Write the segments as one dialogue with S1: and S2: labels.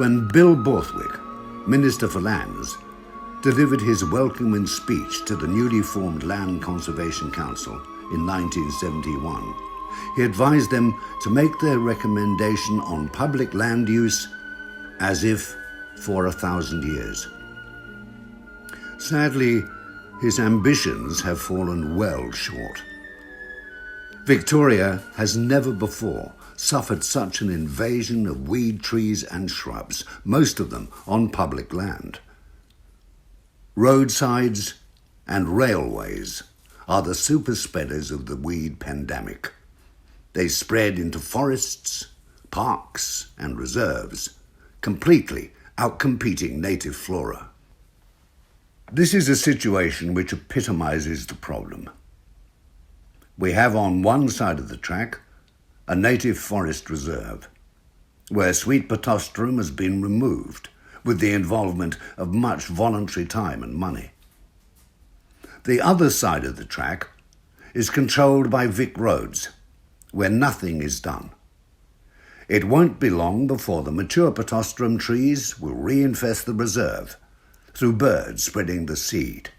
S1: when Bill Borthwick, Minister for Lands, delivered his welcoming speech to the newly formed Land Conservation Council in 1971, he advised them to make their recommendation on public land use as if for 1,000 years. Sadly, his ambitions have fallen well short. Victoria has never before suffered such an invasion of weed, trees and shrubs, most of them on public land. Roadsides and railways are the super spreaders of the weed pandemic. They spread into forests, parks and reserves, completely outcompeting native flora. This is a situation which epitomizes the problem. We have on one side of the track a native forest reserve, where sweet pittosporum has been removed with the involvement of much voluntary time and money. The other side of the track is controlled by Vic Roads, where nothing is done. It won't be long before the mature pittosporum trees will reinfest the reserve through birds spreading the seed.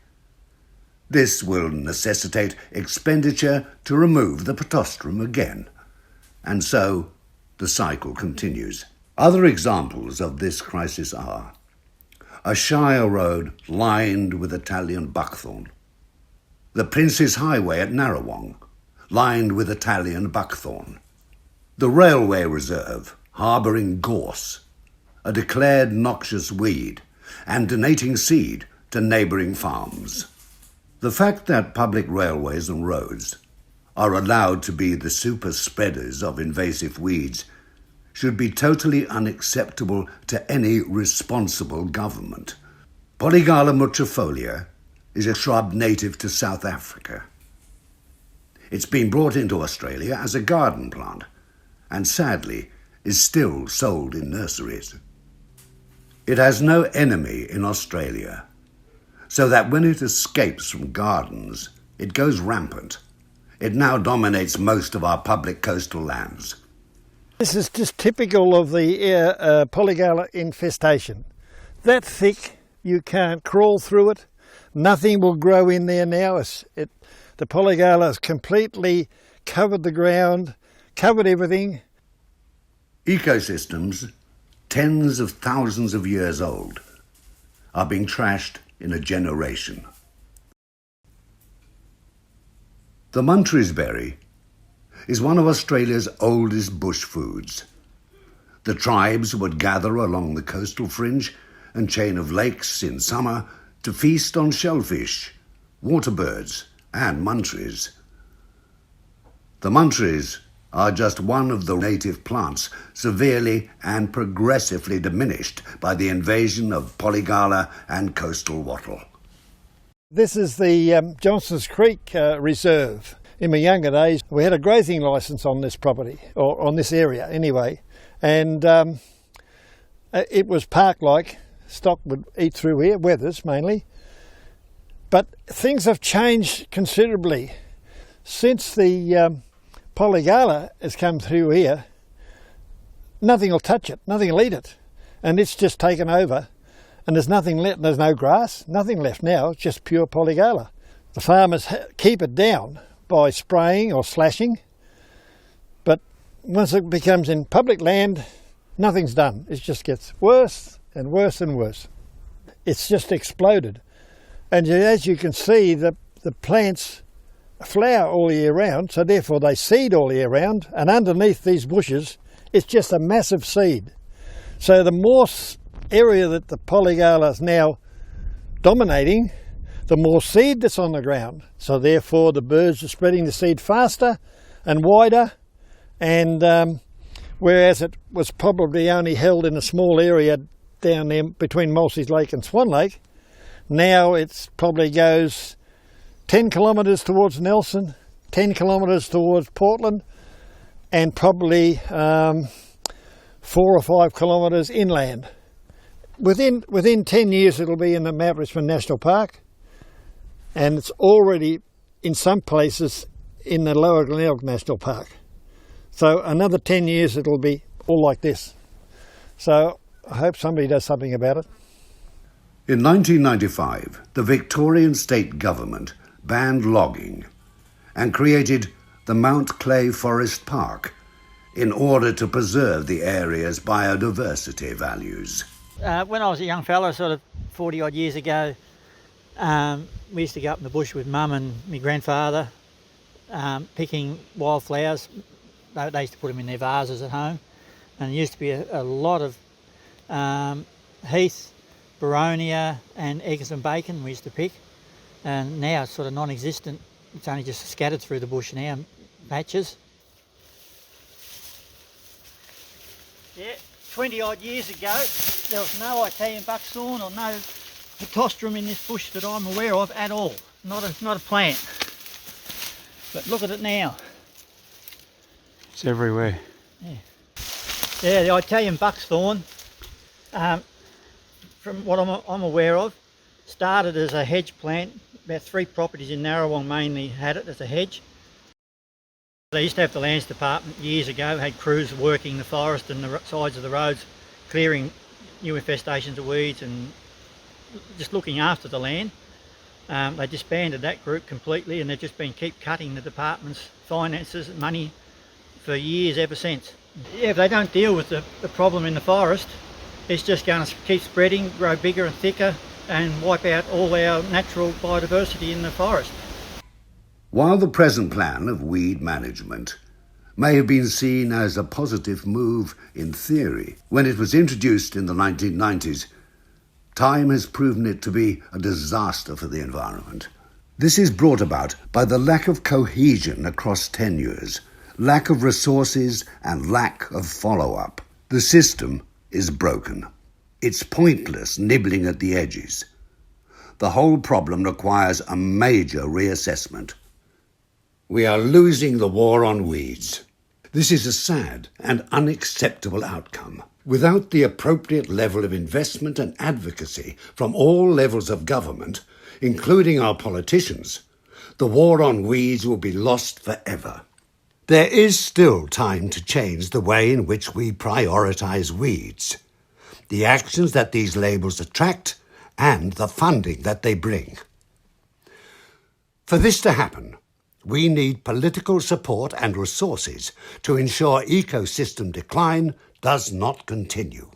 S1: This will necessitate expenditure to remove the pittosporum again, and so the cycle continues. Other examples of this crisis are a Shire road lined with Italian buckthorn, the Prince's Highway at Narrowong, lined with Italian buckthorn, the railway reserve harbouring gorse, a declared noxious weed, and donating seed to neighbouring farms. The fact that public railways and roads are allowed to be the super spreaders of invasive weeds should be totally unacceptable to any responsible government. Polygala mutrifolia is a shrub native to South Africa. It's been brought into Australia as a garden plant and sadly is still sold in nurseries. It has no enemy in Australia, so that when it escapes from gardens, it goes rampant. It now dominates most of our public coastal lands.
S2: This is just typical of the polygala infestation. That thick, you can't crawl through it. Nothing will grow in there now. The polygala has completely covered the ground, covered everything.
S1: Ecosystems, tens of thousands of years old, are being trashed in a generation. The Muntries berry is one of Australia's oldest bush foods. The tribes would gather along the coastal fringe and chain of lakes in summer to feast on shellfish, waterbirds and muntries. The muntries are just one of the native plants severely and progressively diminished by the invasion of polygala and coastal wattle.
S2: This is the Johnson's Creek Reserve. In my younger days, we had a grazing licence on this property, or on this area anyway, and it was park-like. Stock would eat through here, wethers mainly. But things have changed considerably. Since the polygala has come through here, nothing will touch it, nothing will eat it, and it's just taken over. And there's nothing left, there's no grass, nothing left now, it's just pure polygala. The farmers keep it down by spraying or slashing, but once it becomes in public land, nothing's done. It just gets worse and worse and worse. It's just exploded. And as you can see, the plants flower all year round, so therefore they seed all year round, and underneath these bushes, it's just a massive seed. So the more area that the polygala is now dominating, the more seed that's on the ground. So therefore the birds are spreading the seed faster and wider, and whereas it was probably only held in a small area down there between Mulsey's Lake and Swan Lake, now it probably goes 10 kilometres towards Nelson, 10 kilometres towards Portland, and probably 4 or 5 kilometres inland. Within 10 years it'll be in the Mount Richmond National Park, and it's already in some places in the Lower Glenelg National Park. So another 10 years it'll be all like this. So I hope somebody does something about it.
S1: In 1995, the Victorian state government banned logging and created the Mount Clay Forest Park in order to preserve the area's biodiversity values.
S3: When I was a young fella, sort of 40 odd years ago, we used to go up in the bush with Mum and my grandfather, picking wildflowers. They used to put them in their vases at home, and there used to be a lot of heath, boronia and eggs and bacon we used to pick, and now it's sort of non-existent. It's only just scattered through the bush now, patches. Yeah, 20 odd years ago there was no Italian buckthorn or no Pitostrum in this bush that I'm aware of at all. Not a plant. But look at it now.
S4: It's everywhere.
S3: Yeah, the Italian buckthorn, from what I'm aware of, started as a hedge plant. About 3 properties in Narrawong mainly had it as a hedge. They used to have the lands department years ago, had crews working the forest and the sides of the roads, clearing new infestations of weeds and just looking after the land. They disbanded that group completely, and they've just been keep cutting the department's finances and money for years ever since. Yeah, if they don't deal with the problem in the forest, it's just going to keep spreading, grow bigger and thicker, and wipe out all our natural biodiversity in the forest.
S1: While the present plan of weed management may have been seen as a positive move in theory, when it was introduced in the 1990s, time has proven it to be a disaster for the environment. This is brought about by the lack of cohesion across tenures, lack of resources and lack of follow-up. The system is broken. It's pointless nibbling at the edges. The whole problem requires a major reassessment. We are losing the war on weeds. This is a sad and unacceptable outcome. Without the appropriate level of investment and advocacy from all levels of government, including our politicians, the war on weeds will be lost forever. There is still time to change the way in which we prioritise weeds, the actions that these labels attract, and the funding that they bring. For this to happen, we need political support and resources to ensure ecosystem decline does not continue.